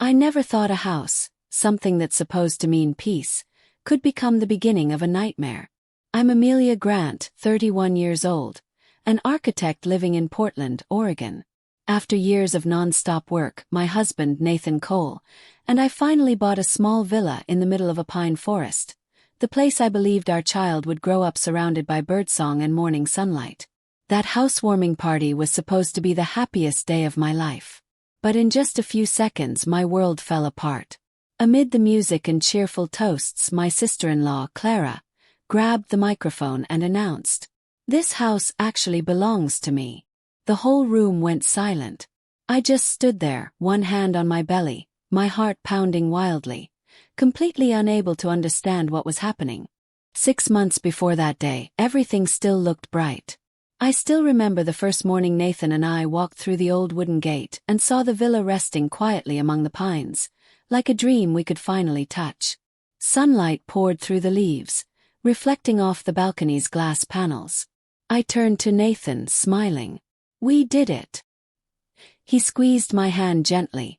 I never thought a house, something that's supposed to mean peace, could become the beginning of a nightmare. I'm Amelia Grant, 31 years old, an architect living in Portland, Oregon. After years of non-stop work, my husband, Nathan Cole, and I finally bought a small villa in the middle of a pine forest, the place I believed our child would grow up surrounded by birdsong and morning sunlight. That housewarming party was supposed to be the happiest day of my life. But in just a few seconds my world fell apart. Amid the music and cheerful toasts, my sister-in-law, Clara, grabbed the microphone and announced, "This house actually belongs to me." The whole room went silent. I just stood there, one hand on my belly, my heart pounding wildly, completely unable to understand what was happening. 6 months before that day, everything still looked bright. I still remember the first morning Nathan and I walked through the old wooden gate and saw the villa resting quietly among the pines, like a dream we could finally touch. Sunlight poured through the leaves, reflecting off the balcony's glass panels. I turned to Nathan, smiling. "We did it." He squeezed my hand gently,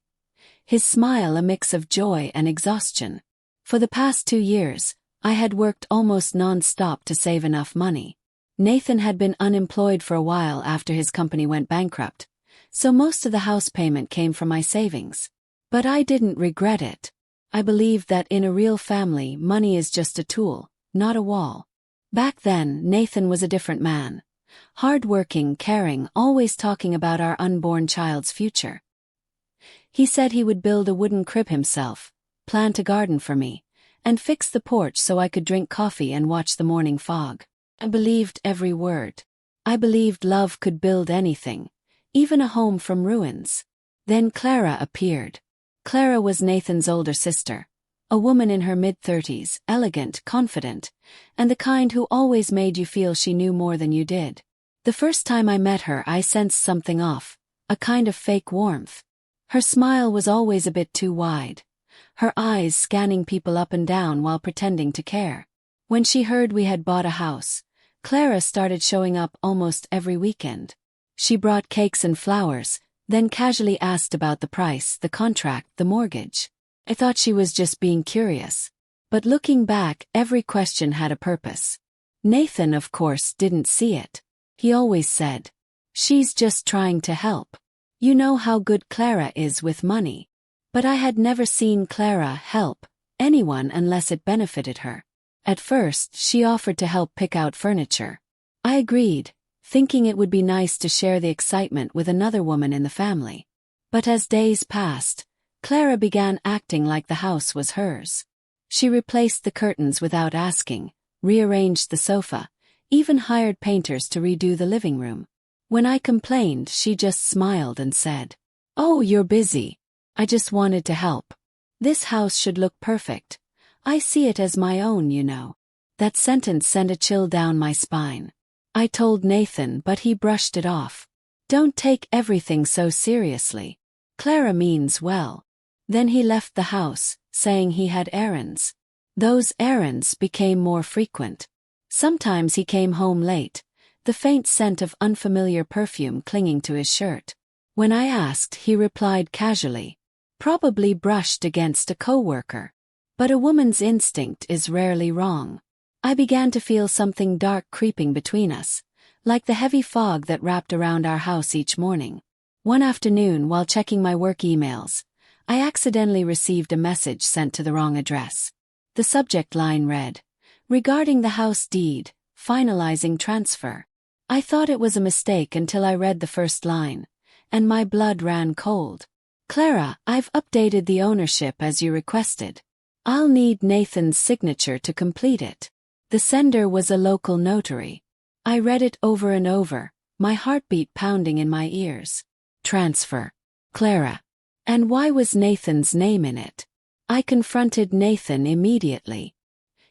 his smile a mix of joy and exhaustion. For the past 2 years, I had worked almost non-stop to save enough money. Nathan had been unemployed for a while after his company went bankrupt, so most of the house payment came from my savings. But I didn't regret it. I believed that in a real family, money is just a tool, not a wall. Back then, Nathan was a different man. Hard-working, caring, always talking about our unborn child's future. He said he would build a wooden crib himself, plant a garden for me, and fix the porch so I could drink coffee and watch the morning fog. I believed every word. I believed love could build anything, even a home from ruins. Then Clara appeared. Clara was Nathan's older sister, a woman in her mid-30s, elegant, confident, and the kind who always made you feel she knew more than you did. The first time I met her, I sensed something off, a kind of fake warmth. Her smile was always a bit too wide, her eyes scanning people up and down while pretending to care. When she heard we had bought a house, Clara started showing up almost every weekend. She brought cakes and flowers, then casually asked about the price, the contract, the mortgage. I thought she was just being curious. But looking back, every question had a purpose. Nathan, of course, didn't see it. He always said, "She's just trying to help. You know how good Clara is with money." But I had never seen Clara help anyone unless it benefited her. At first, she offered to help pick out furniture. I agreed, thinking it would be nice to share the excitement with another woman in the family. But as days passed, Clara began acting like the house was hers. She replaced the curtains without asking, rearranged the sofa, even hired painters to redo the living room. When I complained, she just smiled and said, "Oh, you're busy. I just wanted to help. This house should look perfect. I see it as my own, you know." That sentence sent a chill down my spine. I told Nathan, but he brushed it off. "Don't take everything so seriously. Clara means well." Then he left the house, saying he had errands. Those errands became more frequent. Sometimes he came home late, the faint scent of unfamiliar perfume clinging to his shirt. When I asked, he replied casually, "Probably brushed against a coworker." But a woman's instinct is rarely wrong. I began to feel something dark creeping between us, like the heavy fog that wrapped around our house each morning. One afternoon, while checking my work emails, I accidentally received a message sent to the wrong address. The subject line read, "Regarding the house deed, finalizing transfer." I thought it was a mistake until I read the first line, and my blood ran cold. "Clara, I've updated the ownership as you requested. I'll need Nathan's signature to complete it." The sender was a local notary. I read it over and over, my heartbeat pounding in my ears. Transfer. Clara. And why was Nathan's name in it? I confronted Nathan immediately.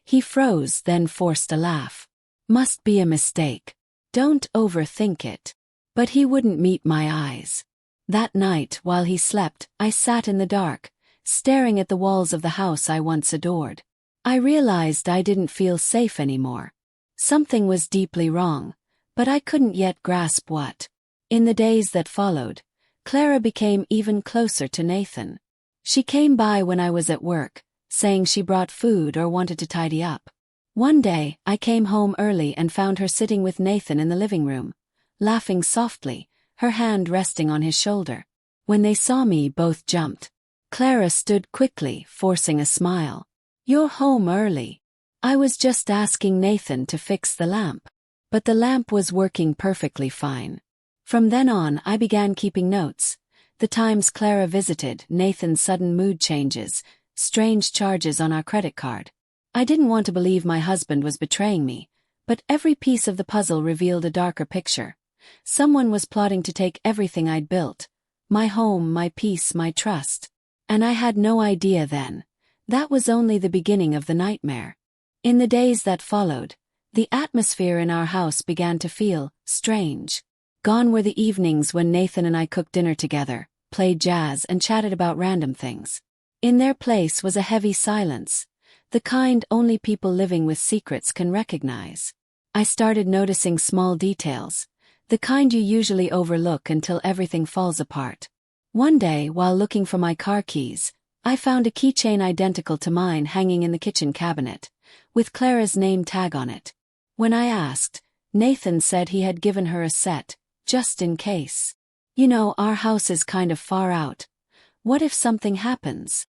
He froze, then forced a laugh. "Must be a mistake. Don't overthink it." But he wouldn't meet my eyes. That night, while he slept, I sat in the dark, staring at the walls of the house I once adored. I realized I didn't feel safe anymore. Something was deeply wrong, but I couldn't yet grasp what. In the days that followed, Clara became even closer to Nathan. She came by when I was at work, saying she brought food or wanted to tidy up. One day, I came home early and found her sitting with Nathan in the living room, laughing softly, her hand resting on his shoulder. When they saw me, both jumped. Clara stood quickly, forcing a smile. "You're home early." "I was just asking Nathan to fix the lamp." But the lamp was working perfectly fine. From then on, I began keeping notes. The times Clara visited, Nathan's sudden mood changes, strange charges on our credit card. I didn't want to believe my husband was betraying me, but every piece of the puzzle revealed a darker picture. Someone was plotting to take everything I'd built. My home, my peace, my trust. And I had no idea then. That was only the beginning of the nightmare. In the days that followed, the atmosphere in our house began to feel strange. Gone were the evenings when Nathan and I cooked dinner together, played jazz and chatted about random things. In their place was a heavy silence, the kind only people living with secrets can recognize. I started noticing small details, the kind you usually overlook until everything falls apart. One day, while looking for my car keys, I found a keychain identical to mine hanging in the kitchen cabinet, with Clara's name tag on it. When I asked, Nathan said he had given her a set, just in case. "You know, our house is kind of far out. What if something happens?"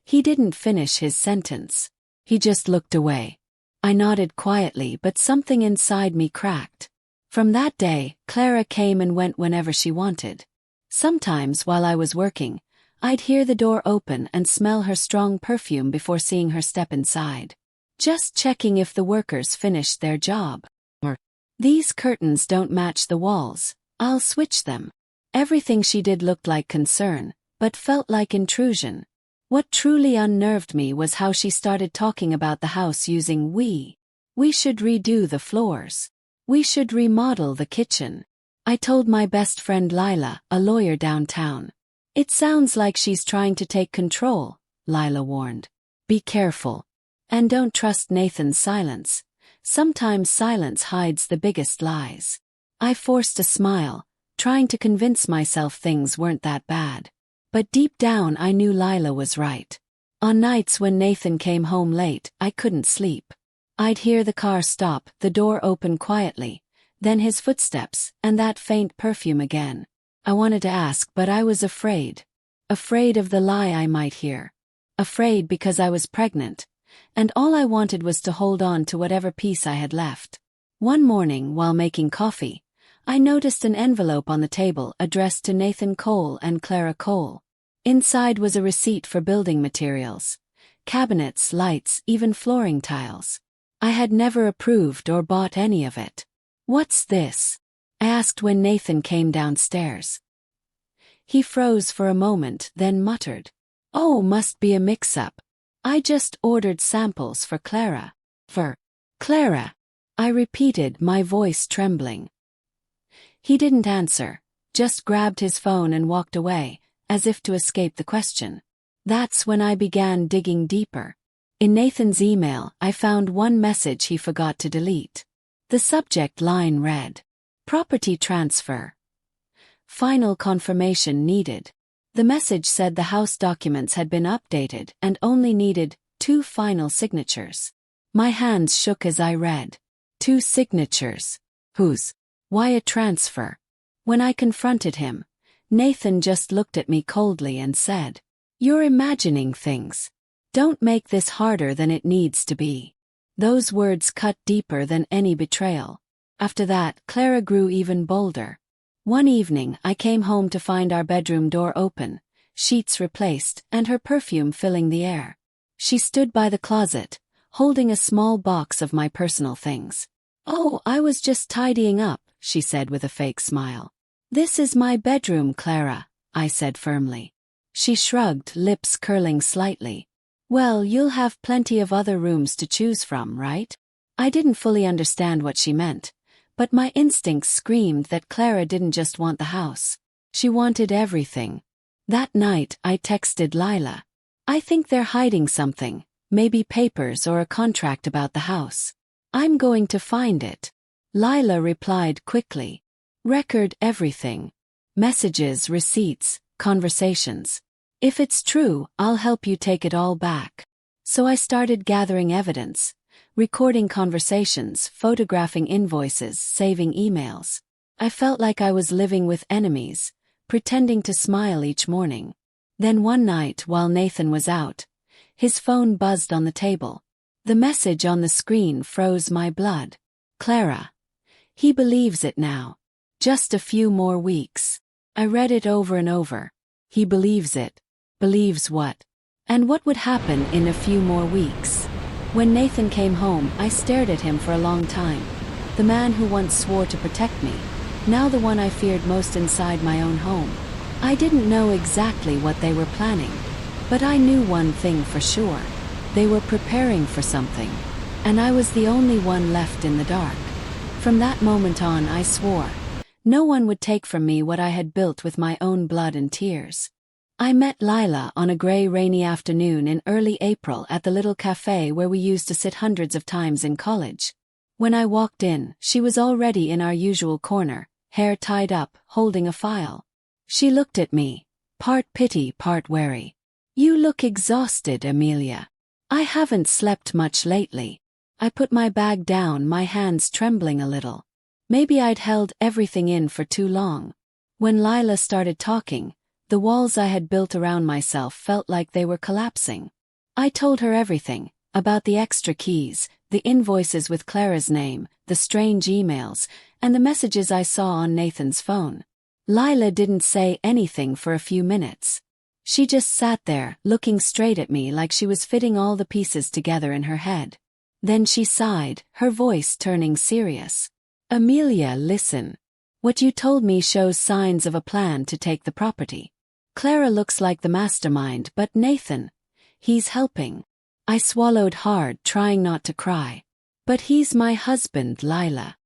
He didn't finish his sentence. He just looked away. I nodded quietly, but something inside me cracked. From that day, Clara came and went whenever she wanted. Sometimes, while I was working, I'd hear the door open and smell her strong perfume before seeing her step inside. Just checking if the workers finished their job. Or, "These curtains don't match the walls, I'll switch them." Everything she did looked like concern, but felt like intrusion. What truly unnerved me was how she started talking about the house using we. "We should redo the floors. We should remodel the kitchen." I told my best friend Lila, a lawyer downtown. "It sounds like she's trying to take control," Lila warned. "Be careful. And don't trust Nathan's silence. Sometimes silence hides the biggest lies." I forced a smile, trying to convince myself things weren't that bad. But deep down I knew Lila was right. On nights when Nathan came home late, I couldn't sleep. I'd hear the car stop, the door open quietly, then his footsteps, and that faint perfume again. I wanted to ask, but I was afraid. Afraid of the lie I might hear. Afraid because I was pregnant, and all I wanted was to hold on to whatever peace I had left. One morning, while making coffee, I noticed an envelope on the table addressed to Nathan Cole and Clara Cole. Inside was a receipt for building materials. Cabinets, lights, even flooring tiles. I had never approved or bought any of it. "What's this?" I asked when Nathan came downstairs. He froze for a moment, then muttered, "Oh, must be a mix-up. I just ordered samples for Clara." "For Clara," I repeated, my voice trembling. He didn't answer, just grabbed his phone and walked away, as if to escape the question. That's when I began digging deeper. In Nathan's email, I found one message he forgot to delete. The subject line read, "Property transfer. Final confirmation needed." The message said the house documents had been updated and only needed 2 final signatures. My hands shook as I read. 2 signatures. Whose? Why a transfer? When I confronted him, Nathan just looked at me coldly and said, "You're imagining things. Don't make this harder than it needs to be." Those words cut deeper than any betrayal. After that, Clara grew even bolder. One evening, I came home to find our bedroom door open, sheets replaced, and her perfume filling the air. She stood by the closet, holding a small box of my personal things. "Oh, I was just tidying up," she said with a fake smile. "This is my bedroom, Clara," I said firmly. She shrugged, lips curling slightly. "Well, you'll have plenty of other rooms to choose from, right?" I didn't fully understand what she meant, but my instincts screamed that Clara didn't just want the house. She wanted everything. That night, I texted Lila. "I think they're hiding something, maybe papers or a contract about the house. I'm going to find it." Lila replied quickly. "Record everything. Messages, receipts, conversations. If it's true, I'll help you take it all back. So I started gathering evidence, recording conversations, photographing invoices, saving emails. I felt like I was living with enemies, pretending to smile each morning. Then one night, while Nathan was out, his phone buzzed on the table. The message on the screen froze my blood. Clara. He believes it now. Just a few more weeks. I read it over and over. He believes it. Believes what? And what would happen in a few more weeks? When Nathan came home, I stared at him for a long time. The man who once swore to protect me, now the one I feared most inside my own home. I didn't know exactly what they were planning, but I knew one thing for sure. They were preparing for something, and I was the only one left in the dark. From that moment on, I swore no one would take from me what I had built with my own blood and tears. I met Lila on a gray, rainy afternoon in early April at the little cafe where we used to sit hundreds of times in college. When I walked in, she was already in our usual corner, hair tied up, holding a file. She looked at me, part pity, part wary. "You look exhausted, Amelia." "I haven't slept much lately." I put my bag down, my hands trembling a little. Maybe I'd held everything in for too long. When Lila started talking, the walls I had built around myself felt like they were collapsing. I told her everything, about the extra keys, the invoices with Clara's name, the strange emails, and the messages I saw on Nathan's phone. Lila didn't say anything for a few minutes. She just sat there, looking straight at me like she was fitting all the pieces together in her head. Then she sighed, her voice turning serious. "Amelia, listen. What you told me shows signs of a plan to take the property. Clara looks like the mastermind, but Nathan, he's helping." I swallowed hard, trying not to cry. "But he's my husband, Lila.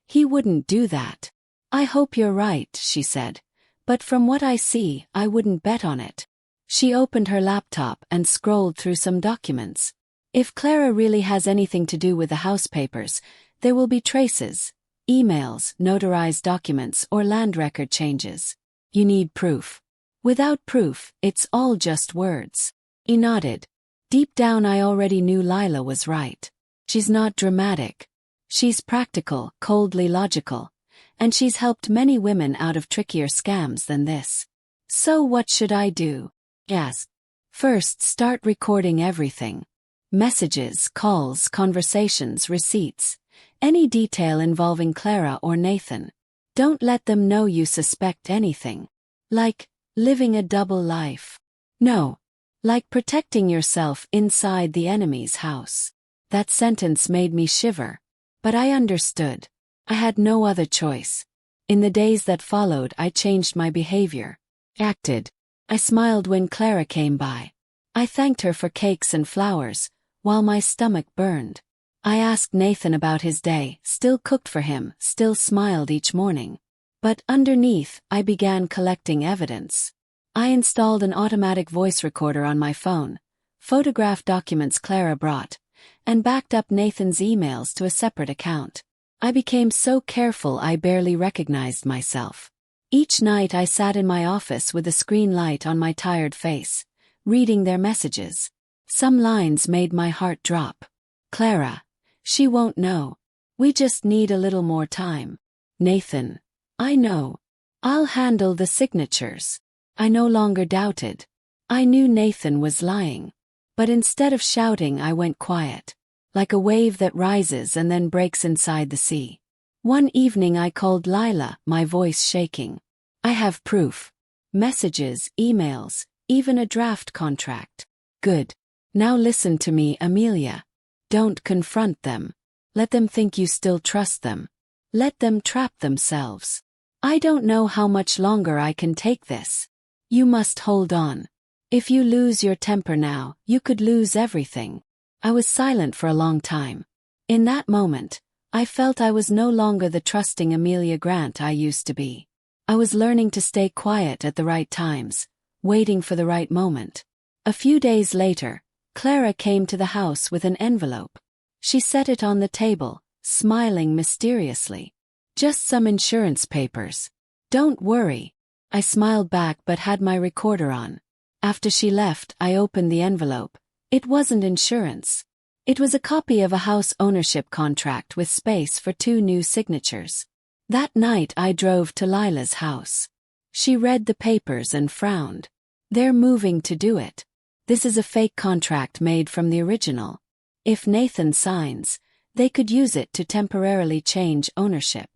He wouldn't do that." "I hope you're right," she said. "But from what I see, I wouldn't bet on it." She opened her laptop and scrolled through some documents. "If Clara really has anything to do with the house papers, there will be traces, emails, notarized documents, or land record changes. You need proof. Without proof, it's all just words." He nodded. Deep down I already knew Lila was right. She's not dramatic. She's practical, coldly logical. And she's helped many women out of trickier scams than this. "So what should I do?" I asked. "First, start recording everything. Messages, calls, conversations, receipts. Any detail involving Clara or Nathan. Don't let them know you suspect anything. Like living a double life. No. Like protecting yourself inside the enemy's house." That sentence made me shiver. But I understood. I had no other choice. In the days that followed, I changed my behavior. Acted. I smiled when Clara came by. I thanked her for cakes and flowers, while my stomach burned. I asked Nathan about his day, still cooked for him, still smiled each morning. But underneath, I began collecting evidence. I installed an automatic voice recorder on my phone, photographed documents Clara brought, and backed up Nathan's emails to a separate account. I became so careful I barely recognized myself. Each night I sat in my office with a screen light on my tired face, reading their messages. Some lines made my heart drop. "Clara. She won't know. We just need a little more time." "Nathan. I know. I'll handle the signatures." I no longer doubted. I knew Nathan was lying. But instead of shouting, I went quiet. Like a wave that rises and then breaks inside the sea. One evening I called Lila, my voice shaking. "I have proof. Messages, emails, even a draft contract." "Good. Now listen to me, Amelia. Don't confront them. Let them think you still trust them. Let them trap themselves. I don't know how much longer I can take this. You must hold on. If you lose your temper now, you could lose everything." I was silent for a long time. In that moment, I felt I was no longer the trusting Amelia Grant I used to be. I was learning to stay quiet at the right times, waiting for the right moment. A few days later, Clara came to the house with an envelope. She set it on the table, smiling mysteriously. "Just some insurance papers. Don't worry." I smiled back but had my recorder on. After she left, I opened the envelope. It wasn't insurance. It was a copy of a house ownership contract with space for 2 new signatures. That night I drove to Lila's house. She read the papers and frowned. They're moving to do it. This is a fake contract made from the original. If Nathan signs, they could use it to temporarily change ownership.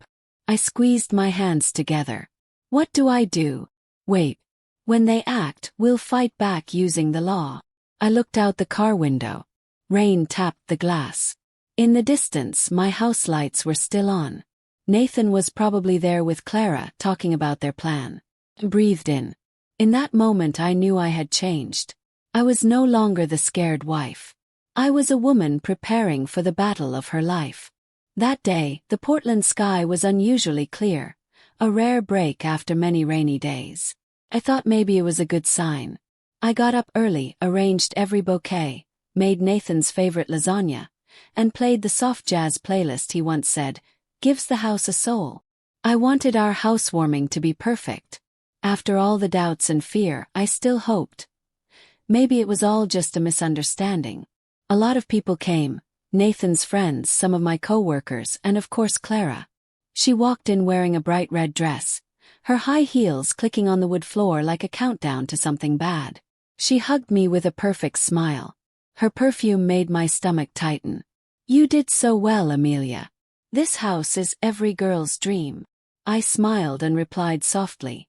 I squeezed my hands together. What do I do? Wait. When they act, we'll fight back using the law. I looked out the car window. Rain tapped the glass. In the distance, my house lights were still on. Nathan was probably there with Clara, talking about their plan. I breathed in. In that moment I knew I had changed. I was no longer the scared wife. I was a woman preparing for the battle of her life. That day, the Portland sky was unusually clear, a rare break after many rainy days. I thought maybe it was a good sign. I got up early, arranged every bouquet, made Nathan's favorite lasagna, and played the soft jazz playlist he once said, "Gives the house a soul." I wanted our housewarming to be perfect. After all the doubts and fear, I still hoped. Maybe it was all just a misunderstanding. A lot of people came, Nathan's friends, some of my co-workers, and of course Clara. She walked in wearing a bright red dress, her high heels clicking on the wood floor like a countdown to something bad. She hugged me with a perfect smile. Her perfume made my stomach tighten. "You did so well, Amelia. This house is every girl's dream." I smiled and replied softly,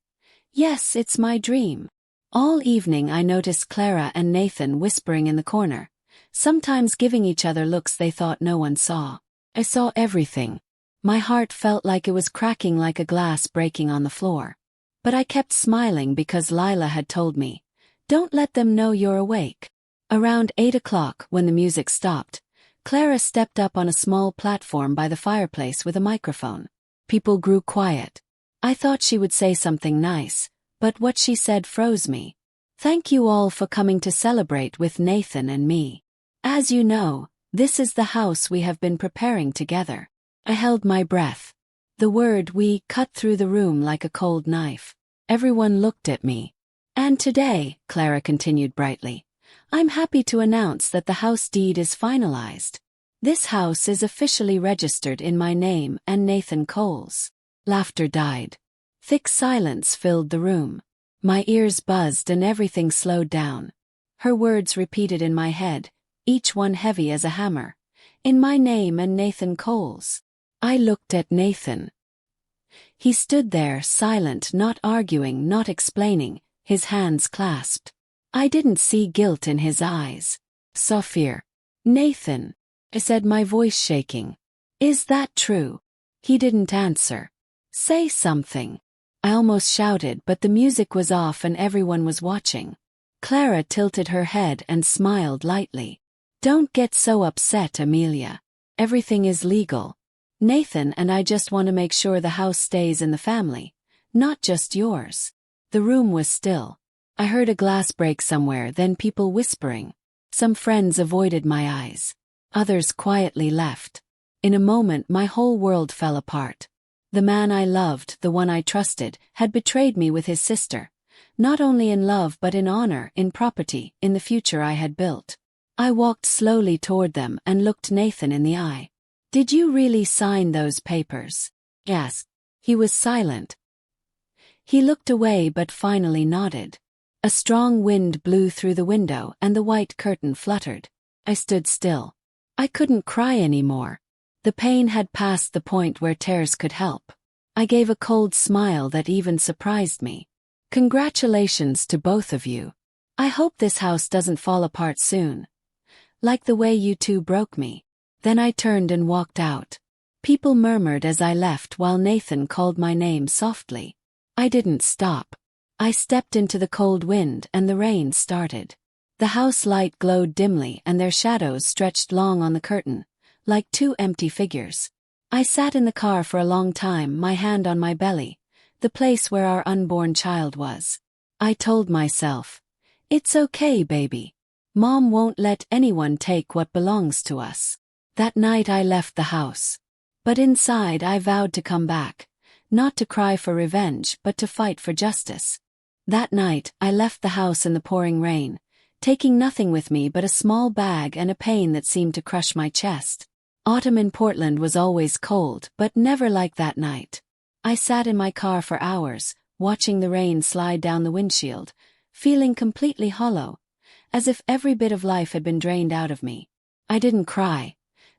"Yes, it's my dream." All evening I noticed Clara and Nathan whispering in the corner, sometimes giving each other looks they thought no one saw. I saw everything. My heart felt like it was cracking like a glass breaking on the floor. But I kept smiling because Lila had told me, "Don't let them know you're awake." Around 8 o'clock, when the music stopped, Clara stepped up on a small platform by the fireplace with a microphone. People grew quiet. I thought she would say something nice, but what she said froze me. "Thank you all for coming to celebrate with Nathan and me. As you know, this is the house we have been preparing together." I held my breath. The word "we" cut through the room like a cold knife. Everyone looked at me. "And today," Clara continued brightly, "I'm happy to announce that the house deed is finalized. This house is officially registered in my name and Nathan Cole's." Laughter died. Thick silence filled the room. My ears buzzed and everything slowed down. Her words repeated in my head, each one heavy as a hammer. "In my name and Nathan Cole's." I looked at Nathan. He stood there, silent, not arguing, not explaining, his hands clasped. I didn't see guilt in his eyes. Saw fear. "Nathan," I said, my voice shaking. "Is that true?" He didn't answer. "Say something." I almost shouted, but the music was off and everyone was watching. Clara tilted her head and smiled lightly. "Don't get so upset, Amelia. Everything is legal. Nathan and I just want to make sure the house stays in the family, not just yours." The room was still. I heard a glass break somewhere, then people whispering. Some friends avoided my eyes. Others quietly left. In a moment my whole world fell apart. The man I loved, the one I trusted, had betrayed me with his sister. Not only in love but in honor, in property, in the future I had built. I walked slowly toward them and looked Nathan in the eye. "Did you really sign those papers?" "Yes." He was silent. He looked away but finally nodded. A strong wind blew through the window and the white curtain fluttered. I stood still. I couldn't cry anymore. The pain had passed the point where tears could help. I gave a cold smile that even surprised me. "Congratulations to both of you. I hope this house doesn't fall apart soon. Like the way you two broke me." Then I turned and walked out. People murmured as I left while Nathan called my name softly. I didn't stop. I stepped into the cold wind and the rain started. The house light glowed dimly and their shadows stretched long on the curtain, like 2 empty figures. I sat in the car for a long time, my hand on my belly, the place where our unborn child was. I told myself, "It's okay, baby. Mom won't let anyone take what belongs to us." That night I left the house. But inside I vowed to come back, not to cry for revenge but to fight for justice. That night, I left the house in the pouring rain, taking nothing with me but a small bag and a pain that seemed to crush my chest. Autumn in Portland was always cold, but never like that night. I sat in my car for hours, watching the rain slide down the windshield, feeling completely hollow, as if every bit of life had been drained out of me. I didn't cry,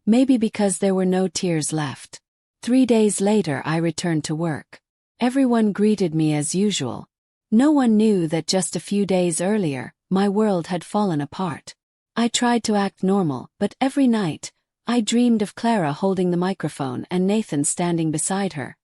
maybe because there were no tears left. 3 days later I returned to work. Everyone greeted me as usual. No one knew that just a few days earlier, my world had fallen apart. I tried to act normal, but every night, I dreamed of Clara holding the microphone and Nathan standing beside her,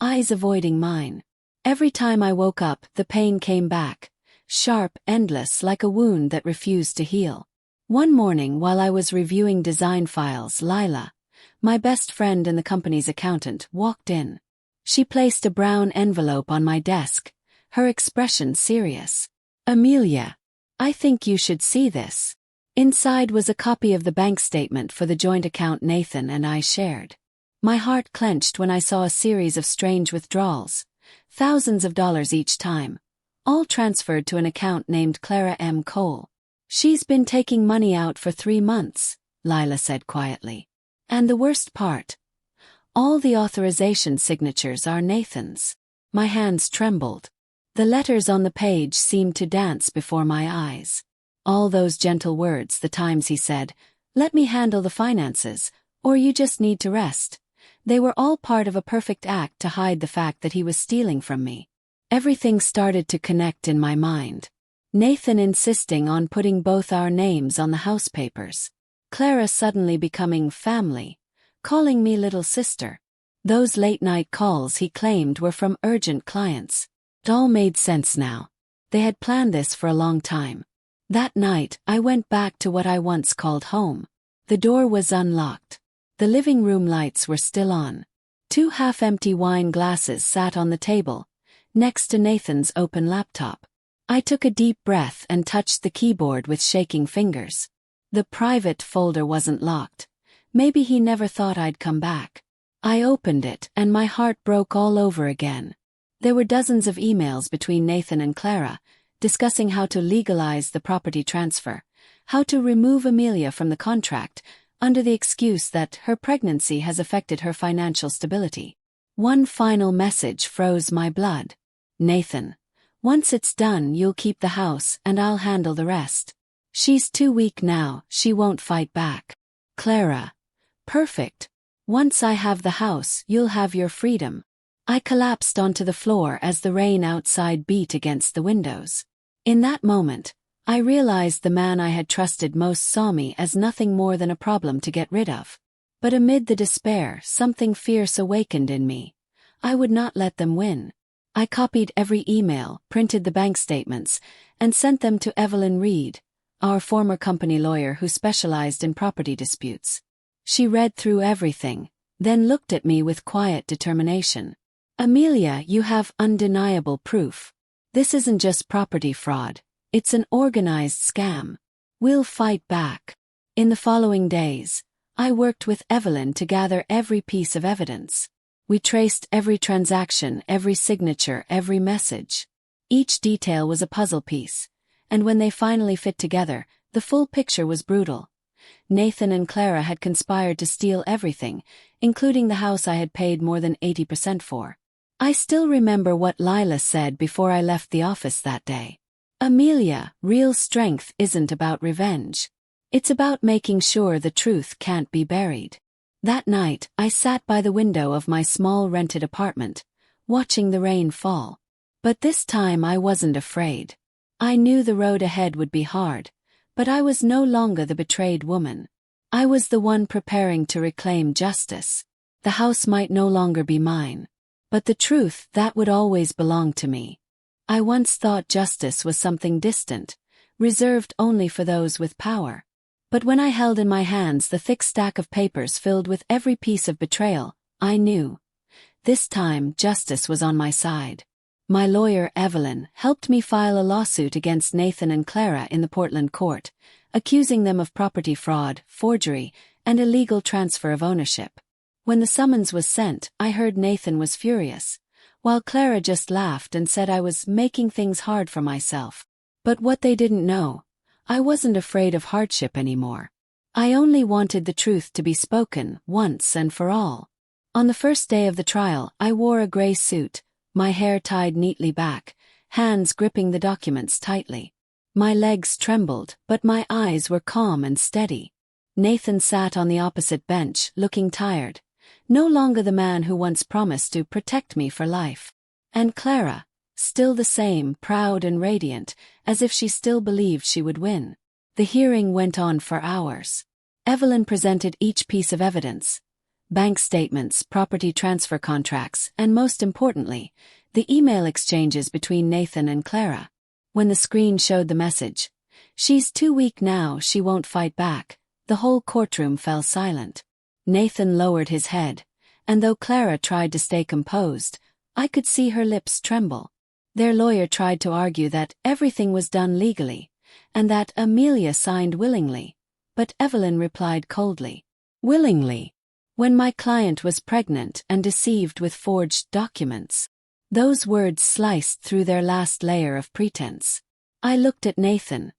eyes avoiding mine. Every time I woke up, the pain came back, sharp, endless, like a wound that refused to heal. One morning while I was reviewing design files, Lila, my best friend and the company's accountant, walked in. She placed a brown envelope on my desk, her expression serious. "Amelia, I think you should see this." Inside was a copy of the bank statement for the joint account Nathan and I shared. My heart clenched when I saw a series of strange withdrawals, thousands of dollars each time, all transferred to an account named Clara M. Cole. "She's been taking money out for 3 months, Lila said quietly. "And the worst part? All the authorization signatures are Nathan's." My hands trembled. The letters on the page seemed to dance before my eyes. All those gentle words, the times he said, "Let me handle the finances," or "You just need to rest." They were all part of a perfect act to hide the fact that he was stealing from me. Everything started to connect in my mind. Nathan insisting on putting both our names on the house papers. Clara suddenly becoming family, calling me little sister. Those late-night calls he claimed were from urgent clients. It all made sense now. They had planned this for a long time. That night, I went back to what I once called home. The door was unlocked. The living room lights were still on. 2 half-empty wine glasses sat on the table, next to Nathan's open laptop. I took a deep breath and touched the keyboard with shaking fingers. The private folder wasn't locked. Maybe he never thought I'd come back. I opened it, and my heart broke all over again. There were dozens of emails between Nathan and Clara, discussing how to legalize the property transfer, how to remove Amelia from the contract, under the excuse that her pregnancy has affected her financial stability. One final message froze my blood. "Nathan, once it's done, you'll keep the house and I'll handle the rest. She's too weak now, she won't fight back. Clara, perfect. Once I have the house, you'll have your freedom." I collapsed onto the floor as the rain outside beat against the windows. In that moment, I realized the man I had trusted most saw me as nothing more than a problem to get rid of. But amid the despair, something fierce awakened in me. I would not let them win. I copied every email, printed the bank statements, and sent them to Evelyn Reed, our former company lawyer who specialized in property disputes. She read through everything, then looked at me with quiet determination. "Amelia, you have undeniable proof. This isn't just property fraud, it's an organized scam. We'll fight back." In the following days, I worked with Evelyn to gather every piece of evidence. We traced every transaction, every signature, every message. Each detail was a puzzle piece, and when they finally fit together, the full picture was brutal. Nathan and Clara had conspired to steal everything, including the house I had paid more than 80% for. I still remember what Lila said before I left the office that day. "Amelia, real strength isn't about revenge. It's about making sure the truth can't be buried." That night, I sat by the window of my small rented apartment, watching the rain fall. But this time I wasn't afraid. I knew the road ahead would be hard, but I was no longer the betrayed woman. I was the one preparing to reclaim justice. The house might no longer be mine, but the truth, that would always belong to me. I once thought justice was something distant, reserved only for those with power. But when I held in my hands the thick stack of papers filled with every piece of betrayal, I knew. This time, justice was on my side. My lawyer, Evelyn, helped me file a lawsuit against Nathan and Clara in the Portland court, accusing them of property fraud, forgery, and illegal transfer of ownership. When the summons was sent, I heard Nathan was furious. while Clara just laughed and said I was making things hard for myself. But what they didn't know, I wasn't afraid of hardship anymore. I only wanted the truth to be spoken once and for all. On the first day of the trial, I wore a gray suit, my hair tied neatly back, hands gripping the documents tightly. My legs trembled, but my eyes were calm and steady. Nathan sat on the opposite bench, looking tired, no longer the man who once promised to protect me for life. And Clara, still the same, proud and radiant, as if she still believed she would win. The hearing went on for hours. Evelyn presented each piece of evidence: bank statements, property transfer contracts, and most importantly, the email exchanges between Nathan and Clara. When the screen showed the message, "She's too weak now, she won't fight back," the whole courtroom fell silent. Nathan lowered his head, and though Clara tried to stay composed, I could see her lips tremble. Their lawyer tried to argue that everything was done legally, and that Amelia signed willingly, but Evelyn replied coldly, "Willingly? When my client was pregnant and deceived with forged documents." Those words sliced through their last layer of pretense. I looked at Nathan.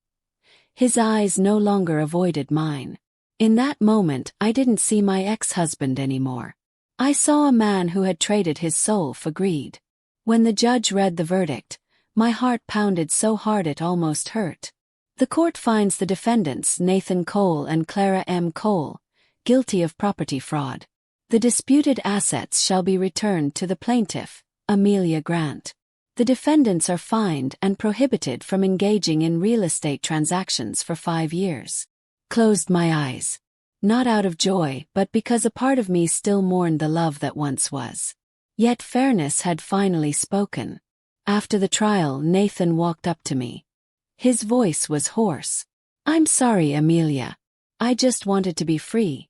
His eyes no longer avoided mine. In that moment, I didn't see my ex-husband anymore. I saw a man who had traded his soul for greed. When the judge read the verdict, my heart pounded so hard it almost hurt. The court finds the defendants, Nathan Cole and Clara M. Cole, guilty of property fraud. The disputed assets shall be returned to the plaintiff, Amelia Grant. The defendants are fined and prohibited from engaging in real estate transactions for 5 years. Closed my eyes. Not out of joy, but because a part of me still mourned the love that once was. Yet fairness had finally spoken. After the trial, Nathan walked up to me. His voice was hoarse. "I'm sorry, Amelia. I just wanted to be free.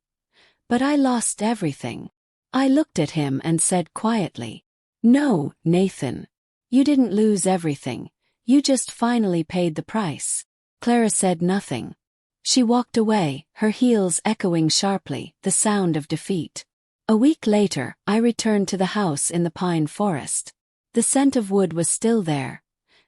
But I lost everything." I looked at him and said quietly, "No, Nathan. You didn't lose everything. You just finally paid the price." Clara said nothing. She walked away, her heels echoing sharply, the sound of defeat. A week later, I returned to the house in the pine forest. The scent of wood was still there,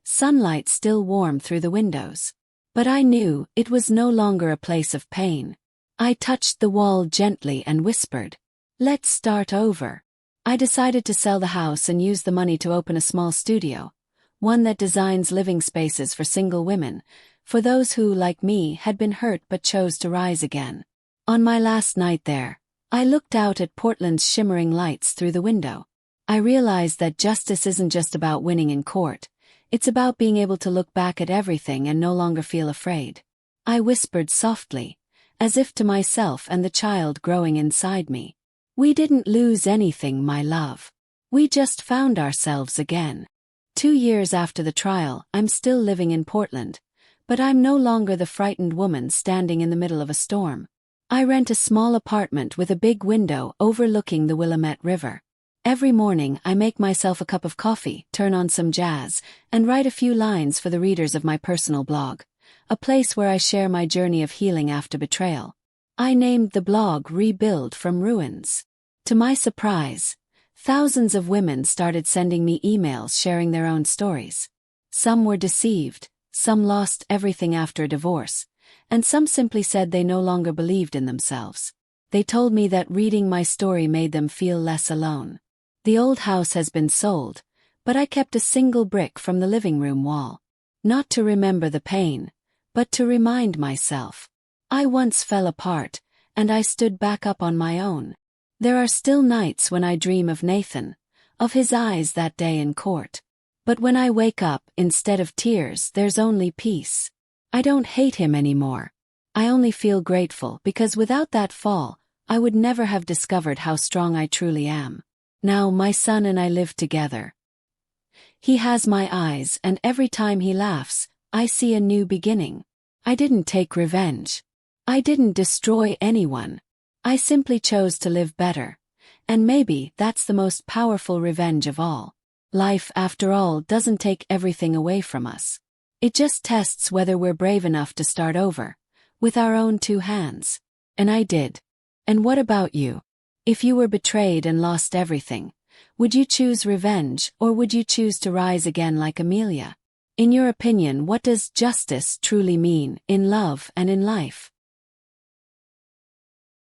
sunlight still warm through the windows. But I knew it was no longer a place of pain. I touched the wall gently and whispered, "Let's start over." I decided to sell the house and use the money to open a small studio, one that designs living spaces for single women, for those who, like me, had been hurt but chose to rise again. On my last night there, I looked out at Portland's shimmering lights through the window. I realized that justice isn't just about winning in court, it's about being able to look back at everything and no longer feel afraid. I whispered softly, as if to myself and the child growing inside me, "We didn't lose anything, my love. We just found ourselves again." 2 years after the trial, I'm still living in Portland, but I'm no longer the frightened woman standing in the middle of a storm. I rent a small apartment with a big window overlooking the Willamette River. Every morning I make myself a cup of coffee, turn on some jazz, and write a few lines for the readers of my personal blog, a place where I share my journey of healing after betrayal. I named the blog Rebuild from Ruins. To my surprise, thousands of women started sending me emails sharing their own stories. Some were deceived, some lost everything after a divorce, and some simply said they no longer believed in themselves. They told me that reading my story made them feel less alone. The old house has been sold, but I kept a single brick from the living room wall. Not to remember the pain, but to remind myself. I once fell apart, and I stood back up on my own. There are still nights when I dream of Nathan, of his eyes that day in court. But when I wake up, instead of tears, there's only peace. I don't hate him anymore. I only feel grateful because without that fall, I would never have discovered how strong I truly am. Now my son and I live together. He has my eyes, and every time he laughs, I see a new beginning. I didn't take revenge. I didn't destroy anyone. I simply chose to live better. And maybe that's the most powerful revenge of all. Life, after all, doesn't take everything away from us. It just tests whether we're brave enough to start over, with our own 2 hands. And I did. And what about you? If you were betrayed and lost everything, Would you choose revenge, or would you choose to rise again like Amelia? In your opinion, what does justice truly mean, in love and in life?